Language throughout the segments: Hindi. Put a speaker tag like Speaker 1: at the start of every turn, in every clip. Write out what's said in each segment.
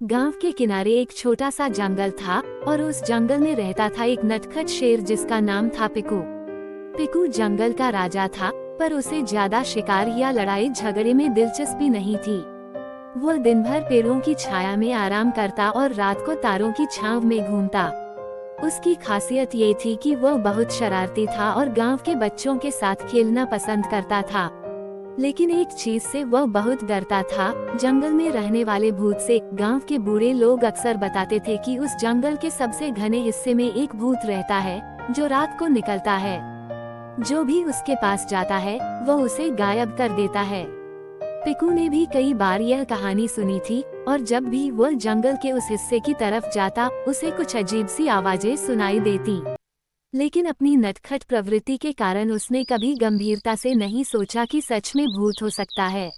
Speaker 1: गांव के किनारे एक छोटा सा जंगल था और उस जंगल में रहता था एक नटखट शेर जिसका नाम था पिकू। पिकू जंगल का राजा था, पर उसे ज्यादा शिकार या लड़ाई झगड़े में दिलचस्पी नहीं थी। वो दिन भर पेड़ों की छाया में आराम करता और रात को तारों की छांव में घूमता। उसकी खासियत ये थी कि वह बहुत शरारती था और गांव के बच्चों के साथ खेलना पसंद करता था। लेकिन एक चीज से वह बहुत डरता था, जंगल में रहने वाले भूत से। गांव के बूढ़े लोग अक्सर बताते थे कि उस जंगल के सबसे घने हिस्से में एक भूत रहता है जो रात को निकलता है। जो भी उसके पास जाता है वह उसे गायब कर देता है। पिकू ने भी कई बार यह कहानी सुनी थी और जब भी वह जंगल के उस हिस्से की तरफ जाता उसे कुछ अजीब सी आवाजें सुनाई देती। लेकिन अपनी नटखट प्रवृत्ति के कारण उसने कभी गंभीरता से नहीं सोचा कि सच में भूत हो सकता है।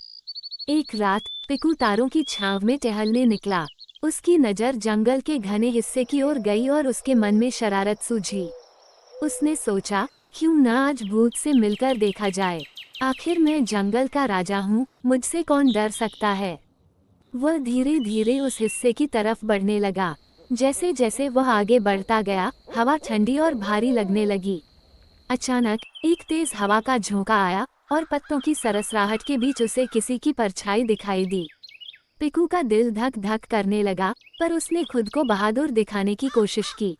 Speaker 1: एक रात पिकू तारों की छांव में टहलने निकला। उसकी नज़र जंगल के घने हिस्से की ओर गई और उसके मन में शरारत सूझी। उसने सोचा, क्यों न आज भूत से मिलकर देखा जाए। आखिर मैं जंगल का राजा हूँ, मुझसे कौन डर सकता है। वह धीरे धीरे उस हिस्से की तरफ बढ़ने लगा। जैसे जैसे वह आगे बढ़ता गया, हवा ठंडी और भारी लगने लगी। अचानक एक तेज हवा का झोंका आया और पत्तों की सरसराहट के बीच उसे किसी की परछाई दिखाई दी। पिकू का दिल धक धक करने लगा, पर उसने खुद को बहादुर दिखाने की कोशिश की।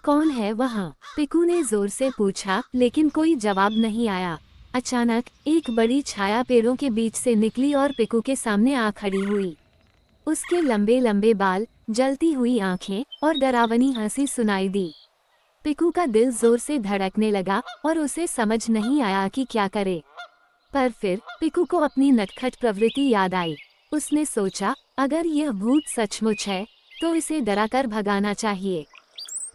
Speaker 1: कौन है वहाँ? पिकू ने जोर से पूछा, लेकिन कोई जवाब नहीं आया। अचानक एक बड़ी छाया पेड़ों के बीच से निकली और पिकू के सामने आ खड़ी हुई। उसके लंबे लंबे बाल, जलती हुई आंखें और डरावनी हंसी सुनाई दी। पिकू का दिल जोर से धड़कने लगा और उसे समझ नहीं आया कि क्या करे। पर फिर पिकू को अपनी नटखट प्रवृत्ति याद आई। उसने सोचा, अगर यह भूत सचमुच है तो इसे डराकर भगाना चाहिए।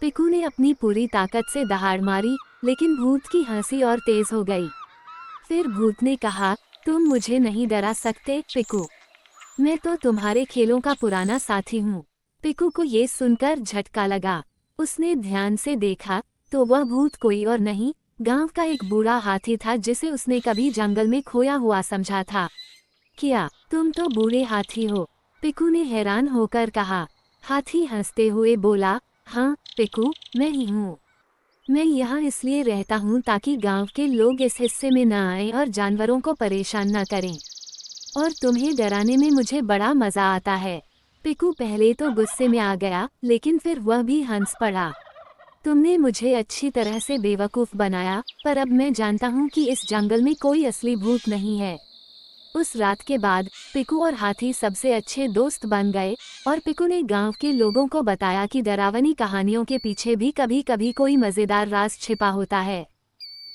Speaker 1: पिकू ने अपनी पूरी ताकत से दहाड़ मारी, लेकिन भूत की हंसी और तेज हो गई। फिर भूत ने कहा, तुम मुझे नहीं डरा सकते पिकू, मैं तो तुम्हारे खेलों का पुराना साथी हूँ। पिकू को ये सुनकर झटका लगा। उसने ध्यान से देखा तो वह भूत कोई और नहीं, गांव का एक बूढ़ा हाथी था जिसे उसने कभी जंगल में खोया हुआ समझा था। क्या तुम तो बूढ़े हाथी हो? पिकू ने हैरान होकर कहा। हाथी हंसते हुए बोला, हाँ पिकू, मैं ही हूँ। मैं यहाँ इसलिए रहता हूँ ताकि गांव के लोग इस हिस्से में न आए और जानवरों को परेशान न करें। और तुम्हें डराने में मुझे बड़ा मजा आता है। पिकू पहले तो गुस्से में आ गया, लेकिन फिर वह भी हंस पड़ा। तुमने मुझे अच्छी तरह से बेवकूफ़ बनाया, पर अब मैं जानता हूँ कि इस जंगल में कोई असली भूत नहीं है। उस रात के बाद पिकू और हाथी सबसे अच्छे दोस्त बन गए और पिकू ने गांव के लोगों को बताया कि डरावनी कहानियों के पीछे भी कभी कभी कोई मज़ेदार राज छिपा होता है।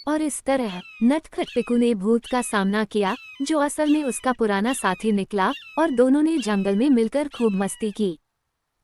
Speaker 1: और इस तरह नटखट पिकू ने भूत का सामना किया, जो असल में उसका पुराना साथी निकला, और दोनों ने जंगल में मिलकर खूब मस्ती की।